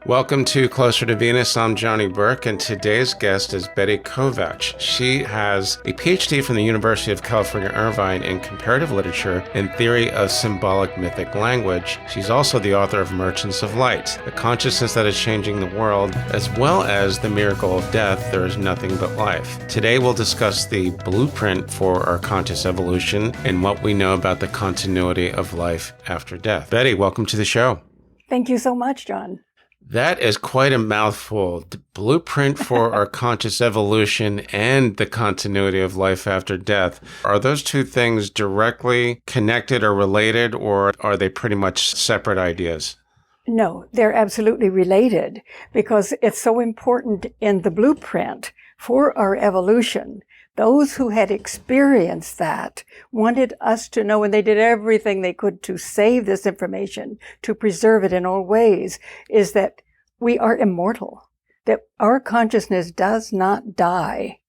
Welcome to Closer to Venus. I'm Johnny Burke, and today's guest is Betty Kovacs. She has a PhD from the University of California, Irvine in comparative literature and theory of symbolic mythic language. She's also the author of Merchants of Light, the consciousness that is changing the world, as well as the miracle of death, there is nothing but life. Today we'll discuss the blueprint for our conscious evolution and what we know about the continuity of life after death. Betty, welcome to the show. Thank you so much, John. That is quite a mouthful. The blueprint for our conscious evolution and the continuity of life after death. Are those two things directly connected or related, or are they pretty much separate ideas? No, they're absolutely related because it's so important in the blueprint for our evolution. Those who had experienced that wanted us to know, and they did everything they could to save this information, to preserve it in all ways, is that we are immortal, that our consciousness does not die,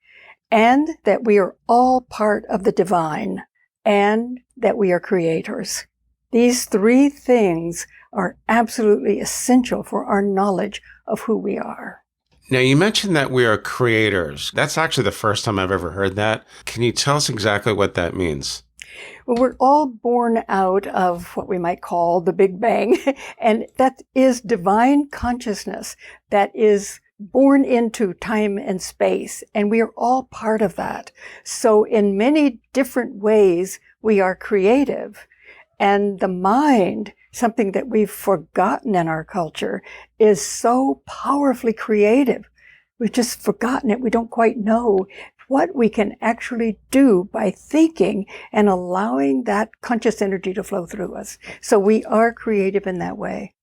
and that we are all part of the divine, and that we are creators. These three things are absolutely essential for our knowledge of who we are. Now, you mentioned that we are creators. That's actually the first time I've ever heard that. Can you tell us exactly what that means? Well, we're all born out of what we might call the Big Bang, and that is divine consciousness that is born into time and space, and we are all part of that. So in many different ways, we are creative. And the mind, something that we've forgotten in our culture, is so powerfully creative. We've just forgotten it. We don't quite know what we can actually do by thinking and allowing that conscious energy to flow through us. So we are creative in that way.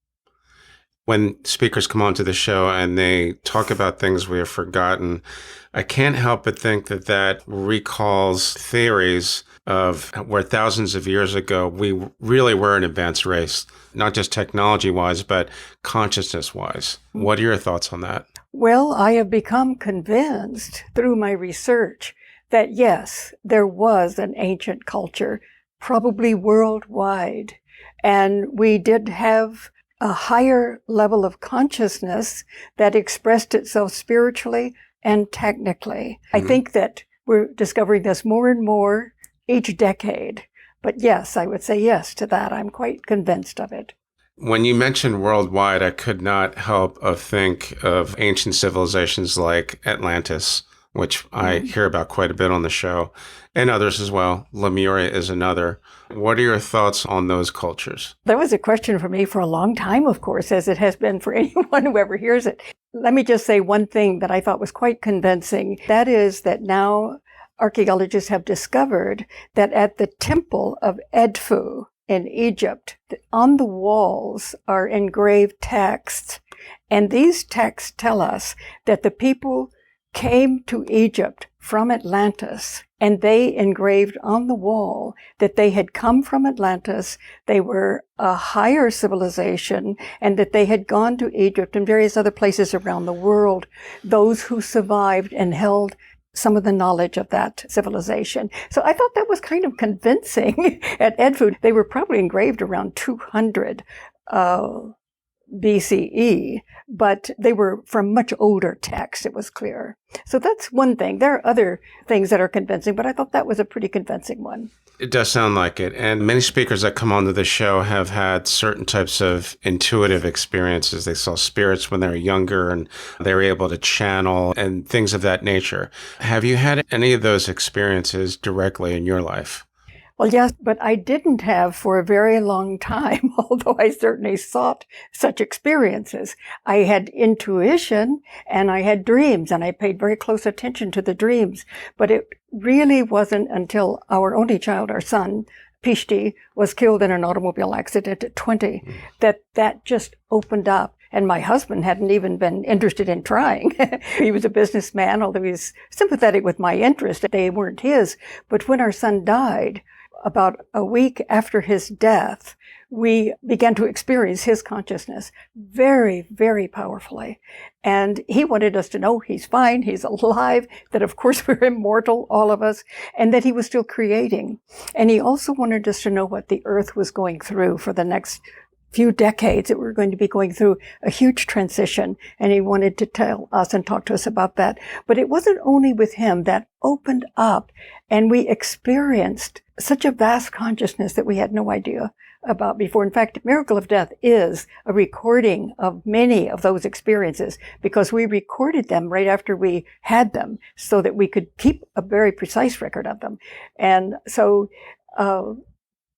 When speakers come onto the show and they talk about things we have forgotten, I can't help but think that that recalls theories of where thousands of years ago, we really were an advanced race, not just technology-wise, but consciousness-wise. What are your thoughts on that? Well, I have become convinced through my research that yes, there was an ancient culture, probably worldwide, and we did have a higher level of consciousness that expressed itself spiritually and technically. I think that we're discovering this more and more each decade. But yes, I would say yes to that. I'm quite convinced of it. When you mentioned worldwide, I could not help but think of ancient civilizations like Atlantis, which I hear about quite a bit on the show, and others as well. Lemuria is another. What are your thoughts on those cultures? That was a question for me for a long time, of course, as it has been for anyone who ever hears it. Let me just say one thing that I thought was quite convincing. That is that now archaeologists have discovered that at the temple of Edfu in Egypt, on the walls are engraved texts. And these texts tell us that the people came to Egypt from Atlantis, and they engraved on the wall that they had come from Atlantis, they were a higher civilization, and that they had gone to Egypt and various other places around the world, those who survived and held some of the knowledge of that civilization. So I thought that was kind of convincing. At Edfu, they were probably engraved around 200 BCE, but they were from much older texts, it was clear. So that's one thing. There are other things that are convincing, but I thought that was a pretty convincing one. It does sound like it. And many speakers that come onto the show have had certain types of intuitive experiences. They saw spirits when they were younger and they were able to channel and things of that nature. Have you had any of those experiences directly in your life? Well, yes, but I didn't have for a very long time, although I certainly sought such experiences. I had intuition and I had dreams, and I paid very close attention to the dreams. But it really wasn't until our only child, our son, Pishti, was killed in an automobile accident at 20, that just opened up. And my husband hadn't even been interested in trying. He was a businessman, although he was sympathetic with my interest. They weren't his. But when our son died, about a week after his death, we began to experience his consciousness very, very powerfully. And he wanted us to know he's fine, he's alive, that of course we're immortal, all of us, and that he was still creating. And he also wanted us to know what the earth was going through for the next few decades that we're going to be going through a huge transition, and he wanted to tell us and talk to us about that. But it wasn't only with him that opened up, and we experienced such a vast consciousness that we had no idea about before. In fact, Miracle of Death is a recording of many of those experiences, because we recorded them right after we had them so that we could keep a very precise record of them. And so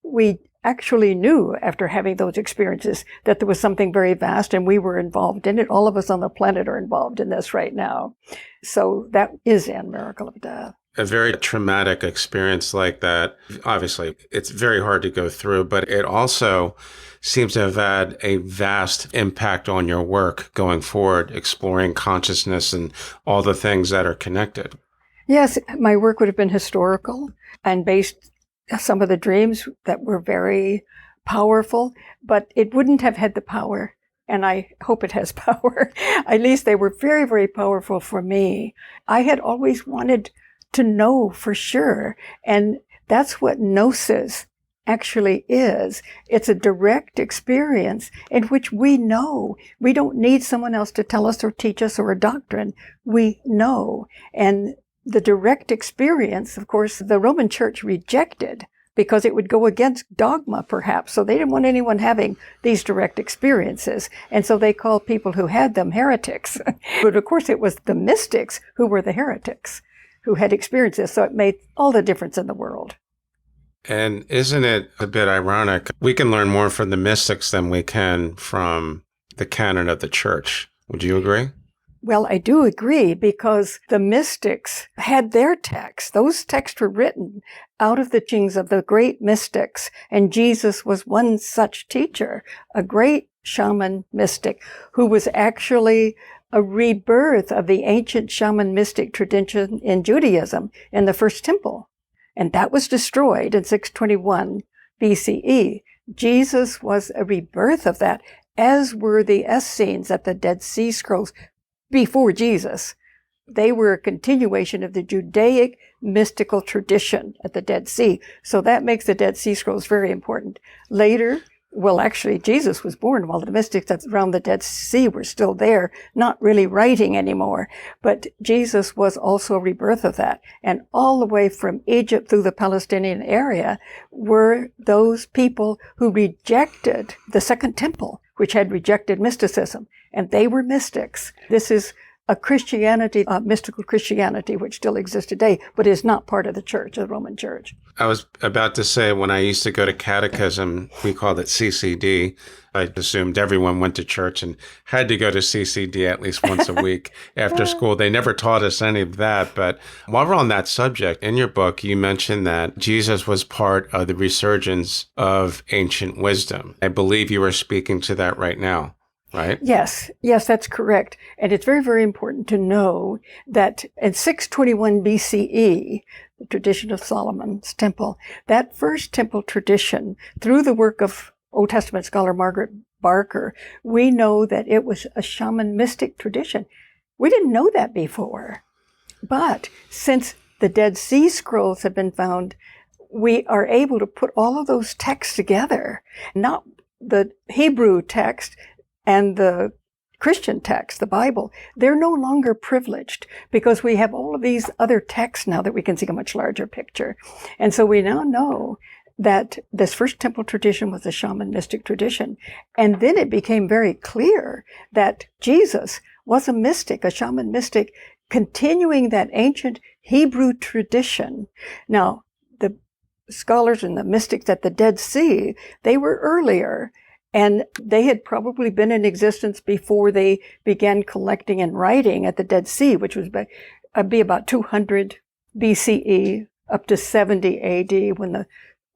we actually knew after having those experiences that there was something very vast, and we were involved in it. All of us on the planet are involved in this right now. So that is in Miracle of Death. A very traumatic experience like that, obviously, it's very hard to go through, but it also seems to have had a vast impact on your work going forward, exploring consciousness and all the things that are connected. Yes, my work would have been historical and based some of the dreams that were very powerful, but it wouldn't have had the power, and I hope it has power. At least they were very, very powerful for me. I had always wanted to know for sure, and that's what gnosis actually is. It's a direct experience in which we know. We don't need someone else to tell us or teach us or a doctrine. We know. And the direct experience, of course, the Roman Church rejected because it would go against dogma, perhaps. So they didn't want anyone having these direct experiences. And so they called people who had them heretics. But of course, it was the mystics who were the heretics, who had experiences. So it made all the difference in the world. And isn't it a bit ironic? We can learn more from the mystics than we can from the canon of the church. Would you agree? Well, I do agree, because the mystics had their texts. Those texts were written out of the teachings of the great mystics, and Jesus was one such teacher, a great shaman-mystic who was actually a rebirth of the ancient shaman-mystic tradition in Judaism in the first temple. And that was destroyed in 621 BCE. Jesus was a rebirth of that, as were the Essenes at the Dead Sea Scrolls. Before Jesus, they were a continuation of the Judaic mystical tradition at the Dead Sea. So that makes the Dead Sea Scrolls very important. Later, well, actually, Jesus was born while the mystics around the Dead Sea were still there, not really writing anymore. But Jesus was also a rebirth of that. And all the way from Egypt through the Palestinian area were those people who rejected the Second Temple, which had rejected mysticism. And they were mystics. This is a Christianity, mystical Christianity, which still exists today, but is not part of the church, the Roman Church. I was about to say, when I used to go to catechism, we called it CCD. I assumed everyone went to church and had to go to CCD at least once a week after school. They never taught us any of that. But while we're on that subject, in your book, you mentioned that Jesus was part of the resurgence of ancient wisdom. I believe you are speaking to that right now. Right? Yes, that's correct. And it's very, very important to know that in 621 BCE, the tradition of Solomon's temple, that first temple tradition, through the work of Old Testament scholar Margaret Barker, we know that it was a shaman-mystic tradition. We didn't know that before. But since the Dead Sea Scrolls have been found, we are able to put all of those texts together, not the Hebrew text and the Christian text, the Bible. They're no longer privileged because we have all of these other texts now that we can see a much larger picture. And so we now know that this first temple tradition was a shaman-mystic tradition. And then it became very clear that Jesus was a mystic, a shaman-mystic, continuing that ancient Hebrew tradition. Now, the scholars and the mystics at the Dead Sea, they were earlier. And they had probably been in existence before they began collecting and writing at the Dead Sea, which was be about 200 BCE up to 70 AD when the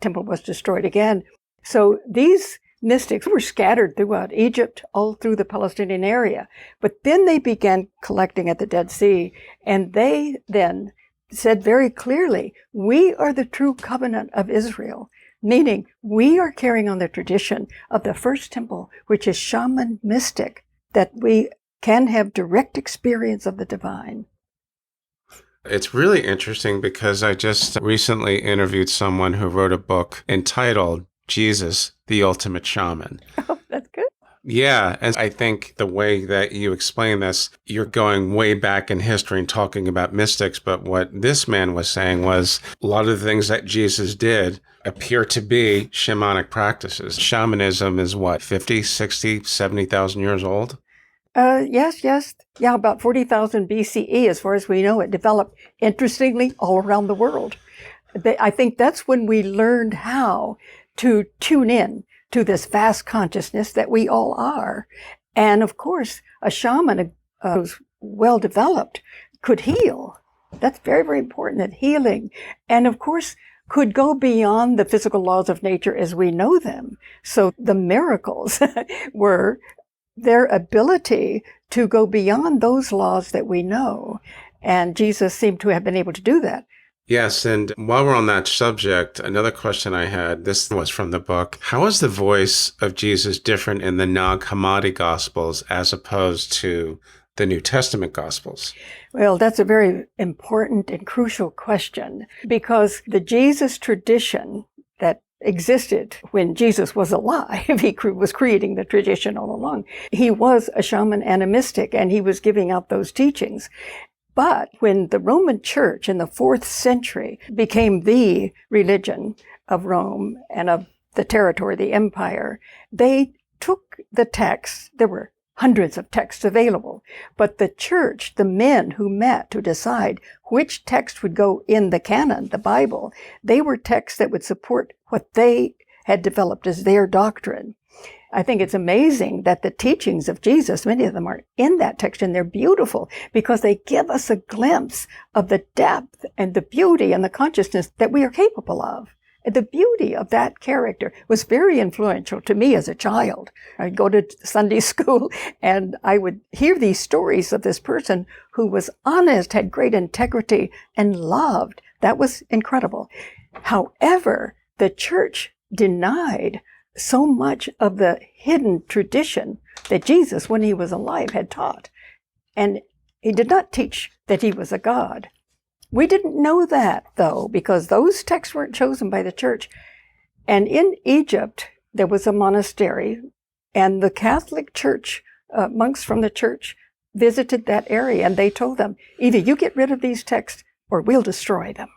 temple was destroyed again. So these mystics were scattered throughout Egypt, all through the Palestinian area. But then they began collecting at the Dead Sea, and they then said very clearly, we are the true covenant of Israel. Meaning, we are carrying on the tradition of the first temple, which is shaman-mystic, that we can have direct experience of the divine. It's really interesting because I just recently interviewed someone who wrote a book entitled Jesus, the Ultimate Shaman. Yeah, and I think the way that you explain this, you're going way back in history and talking about mystics, but what this man was saying was a lot of the things that Jesus did appear to be shamanic practices. Shamanism is what, 50, 60, 70,000 years old? Yes, yes. Yeah, about 40,000 BCE, as far as we know. It developed, interestingly, all around the world. I think that's when we learned how to tune in to this vast consciousness that we all are. And of course, a shaman who's well developed could heal. That's very, very important, that healing. And of course, could go beyond the physical laws of nature as we know them. So the miracles were their ability to go beyond those laws that we know. And Jesus seemed to have been able to do that. Yes, and while we're on that subject, another question I had, this was from the book. How is the voice of Jesus different in the Nag Hammadi Gospels as opposed to the New Testament Gospels? Well, that's a very important and crucial question, because the Jesus tradition that existed when Jesus was alive, he was creating the tradition all along. He was a shaman and a mystic, and he was giving out those teachings. But when the Roman Church in the 4th century became the religion of Rome and of the territory, the empire, they took the texts. There were hundreds of texts available, but the church, the men who met to decide which text would go in the canon, the Bible, they were texts that would support what they had developed as their doctrine. I think it's amazing that the teachings of Jesus, many of them are in that text, and they're beautiful because they give us a glimpse of the depth and the beauty and the consciousness that we are capable of. The beauty of that character was very influential to me as a child. I'd go to Sunday school and I would hear these stories of this person who was honest, had great integrity, and loved. That was incredible. However, the church denied so much of the hidden tradition that Jesus, when he was alive, had taught. And he did not teach that he was a god. We didn't know that, though, because those texts weren't chosen by the church. And in Egypt, there was a monastery, and the Catholic Church, monks from the church, visited that area, and they told them, either you get rid of these texts or we'll destroy them.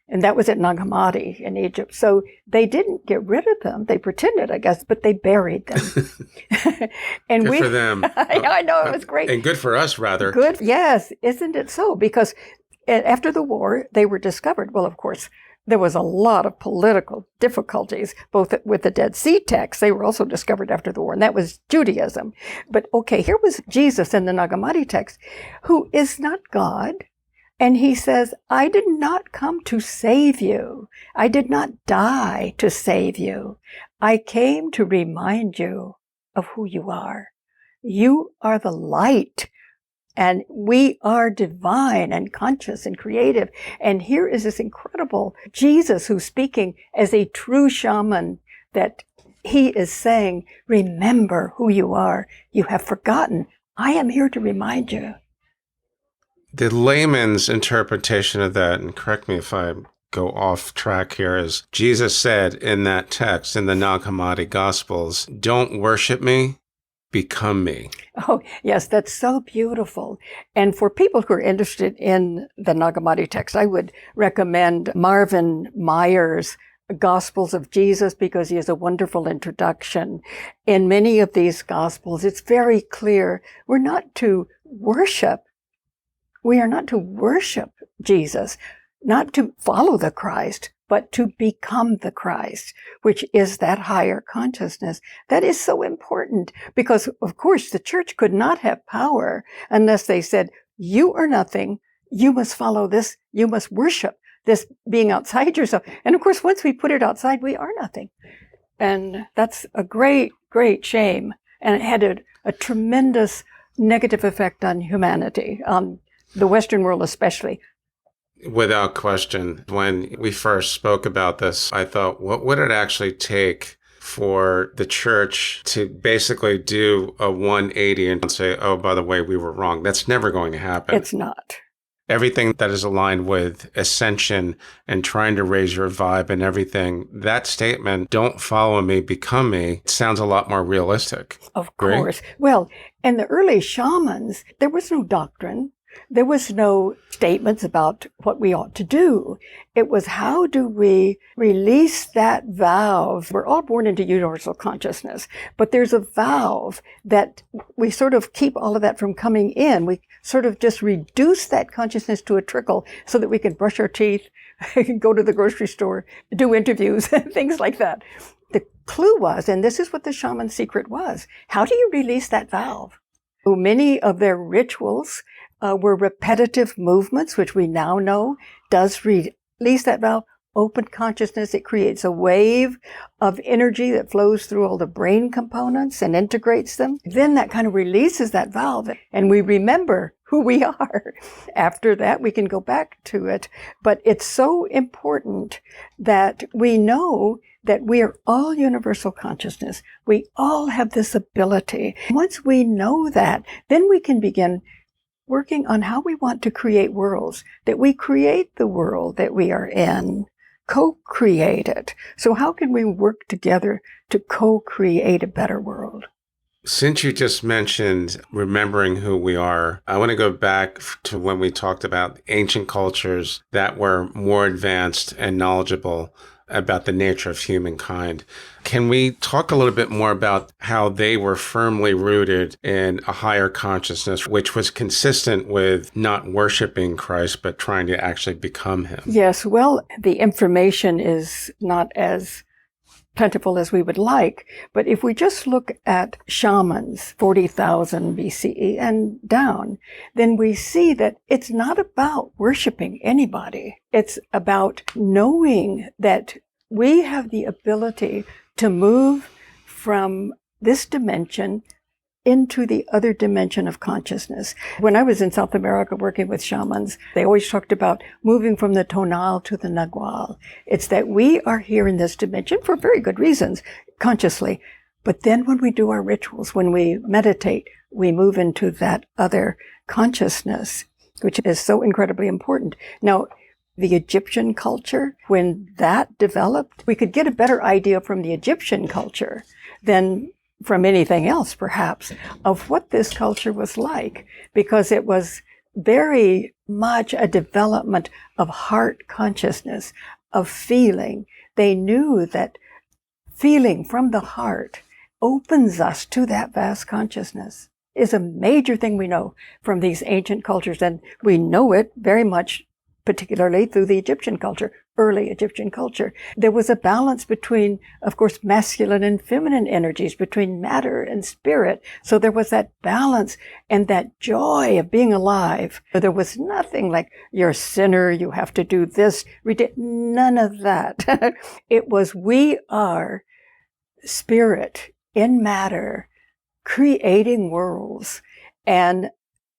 And that was at Nag Hammadi in Egypt. So they didn't get rid of them. They pretended, I guess, but they buried them. And good for them. I know, it was great. And good for us, rather. Good, yes. Isn't it so? Because after the war, they were discovered. Well, of course, there was a lot of political difficulties, both with the Dead Sea texts. They were also discovered after the war, and that was Judaism. But okay, here was Jesus in the Nag Hammadi text, who is not God. And he says, I did not come to save you. I did not die to save you. I came to remind you of who you are. You are the light, and we are divine and conscious and creative. And here is this incredible Jesus who's speaking as a true shaman, that he is saying, remember who you are. You have forgotten. I am here to remind you. The layman's interpretation of that, and correct me if I go off track here, is Jesus said in that text in the Nag Hammadi Gospels, don't worship me, become me. Oh, yes, that's so beautiful. And for people who are interested in the Nag Hammadi text, I would recommend Marvin Meyer's Gospels of Jesus, because he has a wonderful introduction. In many of these Gospels, it's very clear we're not to worship. We are not to worship Jesus, not to follow the Christ, but to become the Christ, which is that higher consciousness. That is so important because, of course, the church could not have power unless they said, you are nothing, you must follow this, you must worship this being outside yourself. And of course, once we put it outside, we are nothing. And that's a great, great shame. And it had a tremendous negative effect on humanity, the Western world especially. Without question. When we first spoke about this, I thought, what would it actually take for the church to basically do a 180 and say, oh, by the way, we were wrong? That's never going to happen. It's not. everything that is aligned with ascension and trying to raise your vibe and everything, that statement, don't follow me, become me, sounds a lot more realistic. Of Agree? course. Well, in the early shamans, there was no doctrine. There was no statements about what we ought to do. It was, how do we release that valve? We're all born into universal consciousness, but there's a valve that we sort of keep all of that from coming in. We sort of just reduce that consciousness to a trickle so that we can brush our teeth, go to the grocery store, do interviews, things like that. The clue was, and this is what the shaman's secret was, how do you release that valve? So many of their rituals were repetitive movements, which we now know does release that valve. Open consciousness, it creates a wave of energy that flows through all the brain components and integrates them. Then that kind of releases that valve, and we remember who we are. After that, we can go back to it. But it's so important that we know that we are all universal consciousness. We all have this ability. Once we know that, then we can begin working on how we want to create worlds, that we create the world that we are in, co-create it. So how can we work together to co-create a better world? Since you just mentioned remembering who we are, I want to go back to when we talked about ancient cultures that were more advanced and knowledgeable about the nature of humankind. Can we talk a little bit more about how they were firmly rooted in a higher consciousness, which was consistent with not worshiping Christ, but trying to actually become him? Yes, well, the information is not as plentiful as we would like, but if we just look at shamans, 40,000 BCE and down, then we see that it's not about worshiping anybody. It's about knowing that we have the ability to move from this dimension into the other dimension of consciousness. When I was in South America working with shamans, they always talked about moving from the tonal to the nagual. It's that we are here in this dimension for very good reasons, consciously. But then when we do our rituals, when we meditate, we move into that other consciousness, which is so incredibly important. Now, the Egyptian culture, when that developed, we could get a better idea from the Egyptian culture than from anything else, perhaps, of what this culture was like, because it was very much a development of heart consciousness, of feeling. They knew that feeling from the heart opens us to that vast consciousness. Is a major thing we know from these ancient cultures, and we know it very much particularly through the Egyptian culture, early Egyptian culture. There was a balance between, of course, masculine and feminine energies, between matter and spirit. So there was that balance and that joy of being alive. There was nothing like, you're a sinner, you have to do this. We did none of that. It was, we are spirit in matter, creating worlds. And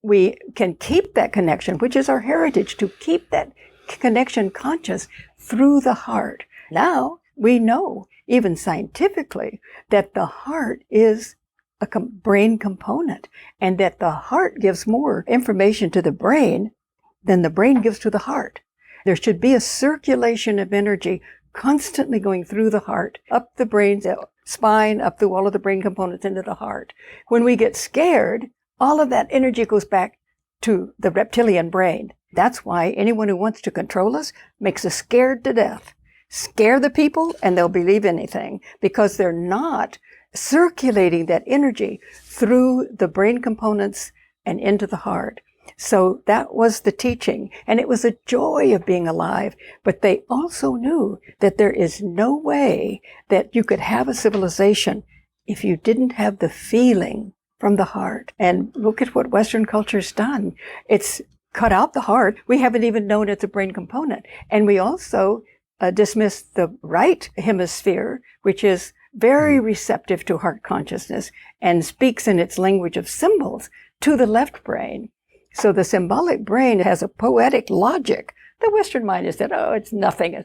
we can keep that connection, which is our heritage, to keep that connection conscious through the heart. Now we know, even scientifically, that the heart is a brain component, and that the heart gives more information to the brain than the brain gives to the heart. There should be a circulation of energy constantly going through the heart, up the brain's spine, up through all of the brain components into the heart. When we get scared, all of that energy goes back to the reptilian brain. That's why anyone who wants to control us makes us scared to death. Scare the people and they'll believe anything, because they're not circulating that energy through the brain components and into the heart. So that was the teaching, and it was a joy of being alive. But they also knew that there is no way that you could have a civilization if you didn't have the feeling from the heart. And look at what Western culture's done. It's cut out the heart. We haven't even known it's a brain component. And we also dismiss the right hemisphere, which is very receptive to heart consciousness and speaks in its language of symbols, to the left brain. So the symbolic brain has a poetic logic. The Western mind is that, oh, it's nothing,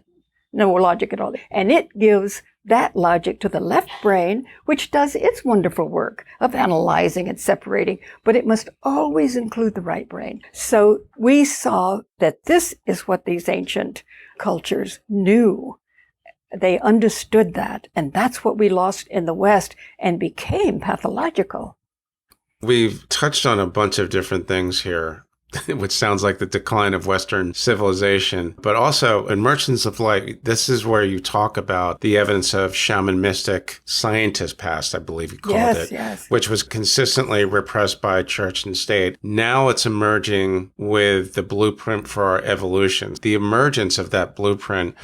no logic at all. And it gives that logic to the left brain, which does its wonderful work of analyzing and separating, but it must always include the right brain. So we saw that this is what these ancient cultures knew. They understood that, and that's what we lost in the West and became pathological. We've touched on a bunch of different things here, which sounds like the decline of Western civilization, but also in Merchants of Light, this is where you talk about the evidence of shaman-mystic scientist past, I believe you called it, Yes. which was consistently repressed by church and state. Now it's emerging with the blueprint for our evolution. The emergence of that blueprint,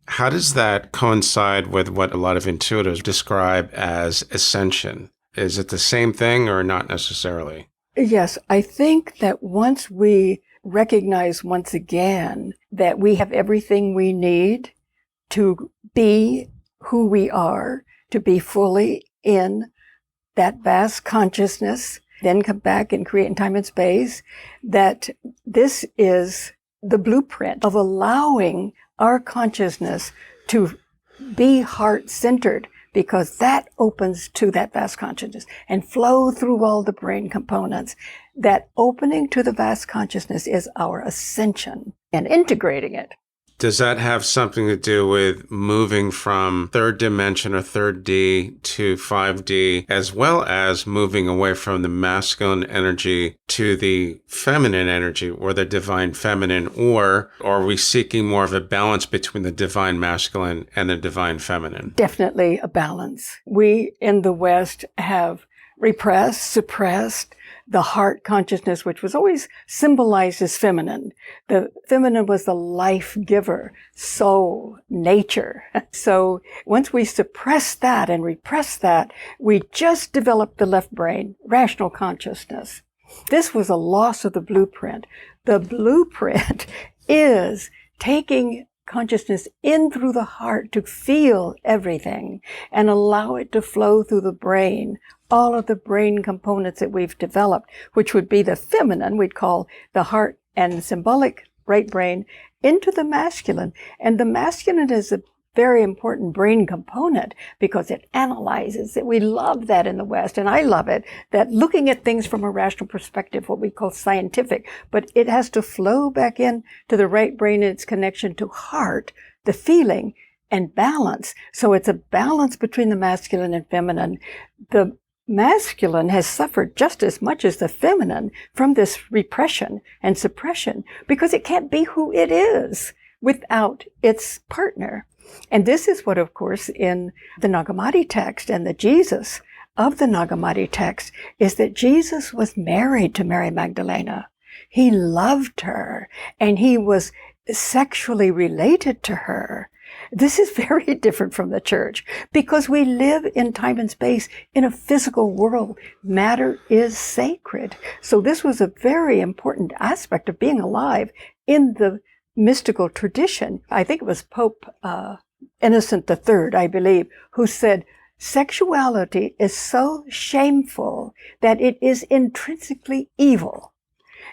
how does that coincide with what a lot of intuitives describe as ascension? Is it the same thing or not necessarily? Yes, I think that once we recognize once again that we have everything we need to be who we are, to be fully in that vast consciousness, then come back and create in time and space, that this is the blueprint of allowing our consciousness to be heart-centered, because that opens to that vast consciousness and flow through all the brain components. That opening to the vast consciousness is our ascension and integrating it. Does that have something to do with moving from third dimension or third D to 5D, as well as moving away from the masculine energy to the feminine energy or the divine feminine? Or are we seeking more of a balance between the divine masculine and the divine feminine? Definitely a balance. We in the West have repressed, suppressed the heart consciousness, which was always symbolized as feminine. The feminine was the life giver, soul, nature. So once we suppress that and repress that, we just developed the left brain, rational consciousness. This was a loss of the blueprint. The blueprint is taking consciousness in through the heart to feel everything and allow it to flow through the brain, all of the brain components that we've developed, which would be the feminine, we'd call the heart and symbolic right brain, into the masculine. And the masculine is a very important brain component because it analyzes it. We love that in the West, and I love it, that looking at things from a rational perspective, what we call scientific, but it has to flow back in to the right brain and its connection to heart, the feeling, and balance. So it's a balance between the masculine and feminine. The masculine has suffered just as much as the feminine from this repression and suppression because it can't be who it is without its partner. And this is what, of course, in the Nag Hammadi text and the Jesus of the Nag Hammadi text is that Jesus was married to Mary Magdalena. He loved her and he was sexually related to her. This is very different from the church because we live in time and space in a physical world. Matter is sacred. So this was a very important aspect of being alive in the mystical tradition. I think it was Pope Innocent III, I believe, who said, sexuality is so shameful that it is intrinsically evil.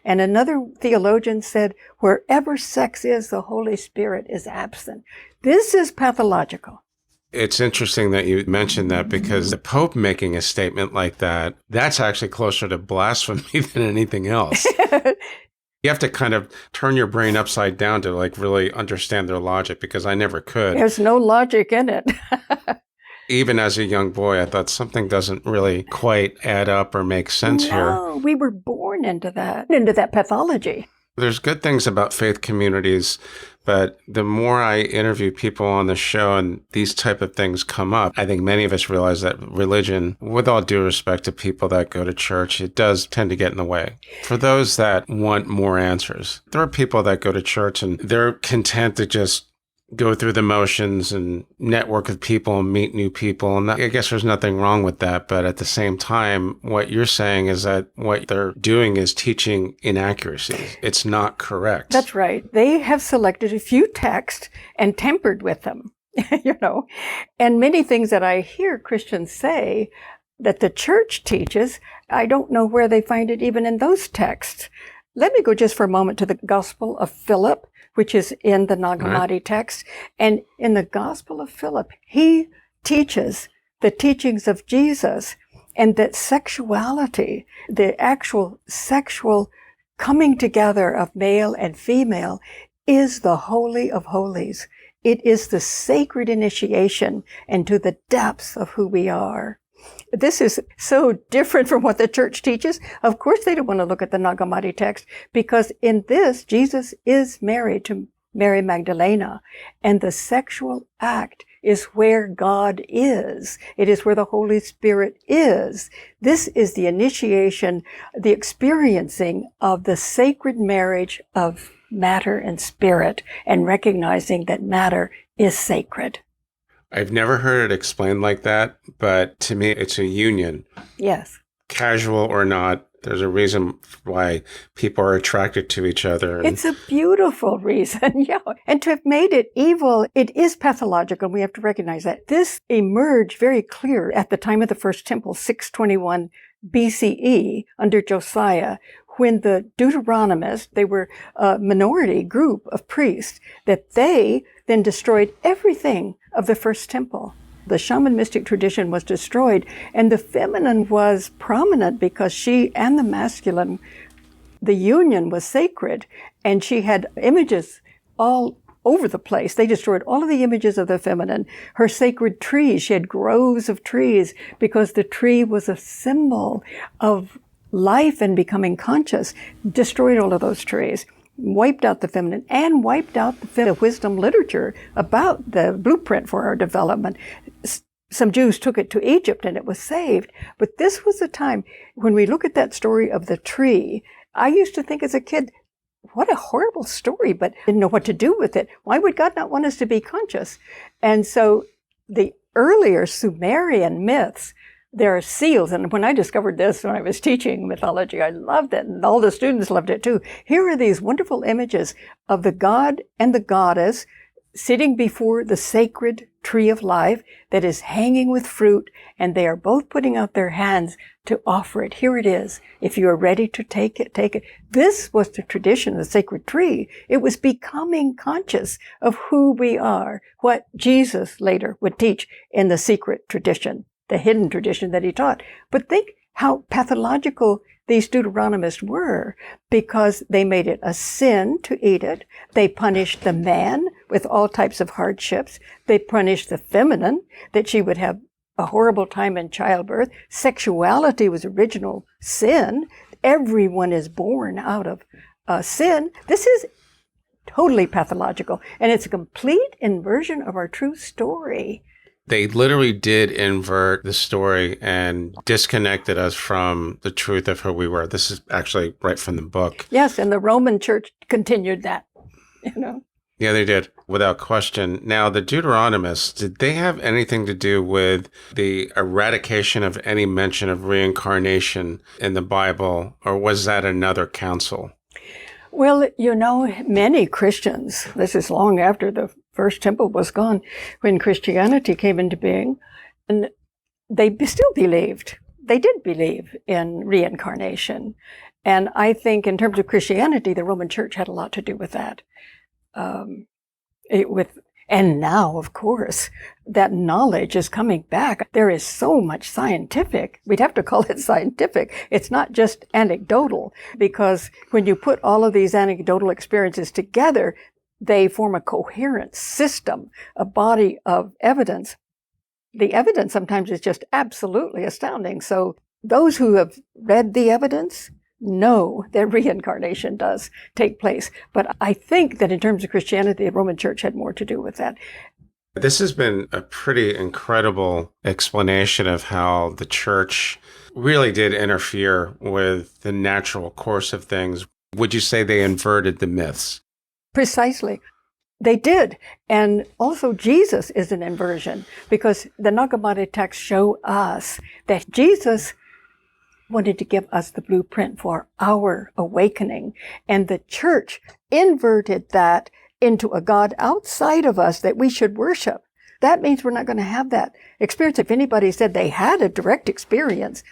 And another theologian said, wherever sex is, the Holy Spirit is absent. This is pathological. It's interesting that you mentioned that because the Pope making a statement like that, that's actually closer to blasphemy than anything else. You have to kind of turn your brain upside down to like really understand their logic because I never could. There's no logic in it. Even as a young boy, I thought something doesn't really quite add up or make sense here. No, we were born into that pathology. There's good things about faith communities, but the more I interview people on the show and these type of things come up, I think many of us realize that religion, with all due respect to people that go to church, it does tend to get in the way. For those that want more answers, there are people that go to church and they're content to just go through the motions and network with people and meet new people. And I guess there's nothing wrong with that. But at the same time, what you're saying is that what they're doing is teaching inaccuracies. It's not correct. That's right. They have selected a few texts and tampered with them, and many things that I hear Christians say that the church teaches, I don't know where they find it even in those texts. Let me go just for a moment to the Gospel of Philip, which is in the Nag Hammadi text. And in the Gospel of Philip, he teaches the teachings of Jesus, and that sexuality, the actual sexual coming together of male and female, is the Holy of Holies. It is the sacred initiation into the depths of who we are. This is so different from what the church teaches. Of course, they don't want to look at the Nag Hammadi text, because in this, Jesus is married to Mary Magdalena, and the sexual act is where God is. It is where the Holy Spirit is. This is the initiation, the experiencing of the sacred marriage of matter and spirit, and recognizing that matter is sacred. I've never heard it explained like that, but to me, it's a union. Yes. Casual or not, there's a reason why people are attracted to each other. It's a beautiful reason, yeah. And to have made it evil, it is pathological. We have to recognize that. This emerged very clear at the time of the First Temple, 621 BCE, under Josiah, when the Deuteronomists, they were a minority group of priests, that they then destroyed everything of the First Temple. The Shaman-Mystic tradition was destroyed, and the feminine was prominent because she and the masculine, the union was sacred, and she had images all over the place. They destroyed all of the images of the feminine. Her sacred trees, she had groves of trees because the tree was a symbol of life and becoming conscious. Destroyed all of those trees. Wiped out the feminine and wiped out the wisdom literature about the blueprint for our development. Some Jews took it to Egypt and it was saved. But this was a time when we look at that story of the tree. I used to think as a kid, what a horrible story, but didn't know what to do with it. Why would God not want us to be conscious? And so the earlier Sumerian myths, there are seals, and when I discovered this when I was teaching mythology, I loved it, and all the students loved it too. Here are these wonderful images of the god and the goddess sitting before the sacred tree of life that is hanging with fruit, and they are both putting out their hands to offer it. Here it is. If you are ready to take it, take it. This was the tradition of the sacred tree. It was becoming conscious of who we are, what Jesus later would teach in the secret tradition, the hidden tradition that he taught. But think how pathological these Deuteronomists were, because they made it a sin to eat it. They punished the man with all types of hardships. They punished the feminine, that she would have a horrible time in childbirth. Sexuality was original sin. Everyone is born out of sin. This is totally pathological, and it's a complete inversion of our true story. They literally did invert the story and disconnected us from the truth of who we were. This is actually right from the book. Yes, and the Roman Church continued that, Yeah, they did, without question. Now, the Deuteronomists, did they have anything to do with the eradication of any mention of reincarnation in the Bible, or was that another council? Well, many Christians, this is long after the First Temple was gone, when Christianity came into being, and they still believed. They did believe in reincarnation. And I think in terms of Christianity, the Roman Church had a lot to do with that. And now, of course, that knowledge is coming back. There is so much scientific. We'd have to call it scientific. It's not just anecdotal, because when you put all of these anecdotal experiences together, they form a coherent system, a body of evidence. The evidence sometimes is just absolutely astounding. So those who have read the evidence know that reincarnation does take place. But I think that in terms of Christianity, the Roman Church had more to do with that. This has been a pretty incredible explanation of how the church really did interfere with the natural course of things. Would you say they inverted the myths? Precisely. They did. And also Jesus is an inversion, because the Nag Hammadi texts show us that Jesus wanted to give us the blueprint for our awakening. And the church inverted that into a God outside of us that we should worship. That means we're not going to have that experience. If anybody said they had a direct experience,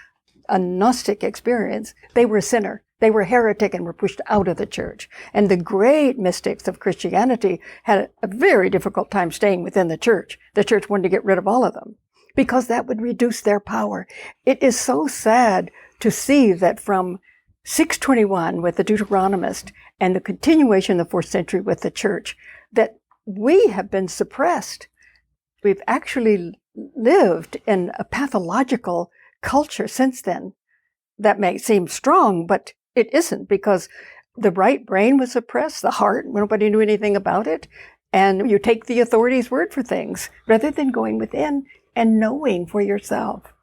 a Gnostic experience, they were a sinner. They were heretic and were pushed out of the church. And the great mystics of Christianity had a very difficult time staying within the church. The church wanted to get rid of all of them. because that would reduce their power. It is so sad to see that from 621 with the Deuteronomist and the continuation in the 4th century with the church, that we have been suppressed. We've actually lived in a pathological culture since then. That may seem strong, but it isn't, because the right brain was suppressed, the heart, nobody knew anything about it. And you take the authorities' word for things rather than going within and knowing for yourself.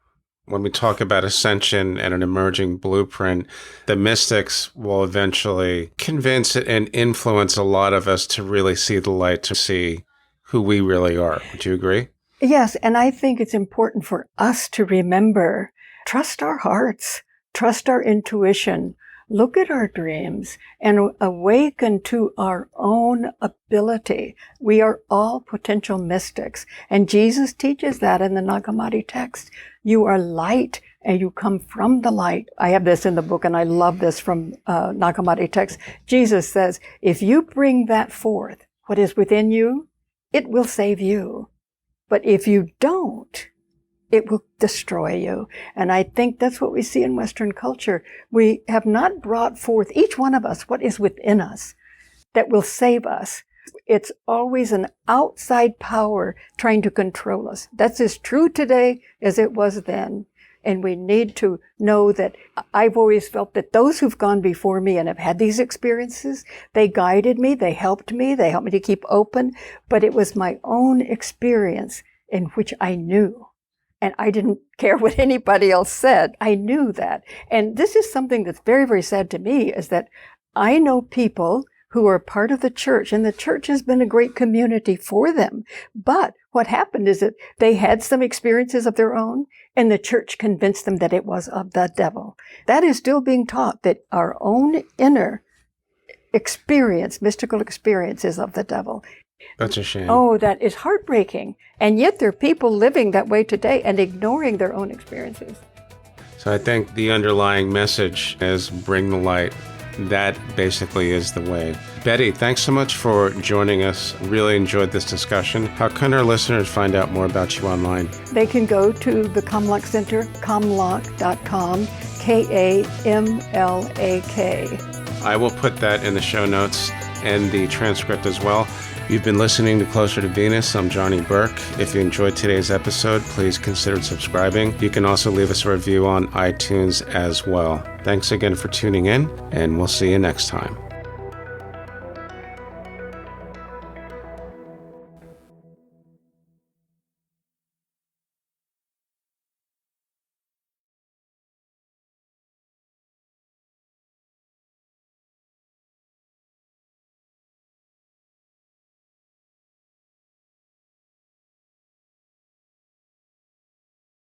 When we talk about ascension and an emerging blueprint, the mystics will eventually convince and influence a lot of us to really see the light, to see who we really are. Would you agree? Yes, and I think it's important for us to remember, trust our hearts, trust our intuition, look at our dreams, and awaken to our own ability. We are all potential mystics, and Jesus teaches that in the Nag Hammadi text. You are light, and you come from the light. I have this in the book, and I love this from Nag Hammadi text. Jesus says, if you bring that forth, what is within you, it will save you. But if you don't, it will destroy you. And I think that's what we see in Western culture. We have not brought forth, each one of us, what is within us that will save us. It's always an outside power trying to control us. That's as true today as it was then. And we need to know that I've always felt that those who've gone before me and have had these experiences, they guided me, they helped me to keep open. But it was my own experience in which I knew. And I didn't care what anybody else said. I knew that. And this is something that's very, very sad to me, is that I know people who are part of the church, and the church has been a great community for them. But what happened is that they had some experiences of their own, and the church convinced them that it was of the devil. That is still being taught, that our own inner experience, mystical experience, is of the devil. That's a shame. Oh, that is heartbreaking. And yet there are people living that way today and ignoring their own experiences. So I think the underlying message is bring the light. That basically is the way. Betty, thanks so much for joining us. Really enjoyed this discussion. How can our listeners find out more about you online? They can go to the Kamlak Center, kamlak.com, Kamlak. I will put that in the show notes and the transcript as well. You've been listening to Closer to Venus. I'm Johnny Burke. If you enjoyed today's episode, please consider subscribing. You can also leave us a review on iTunes as well. Thanks again for tuning in, and we'll see you next time.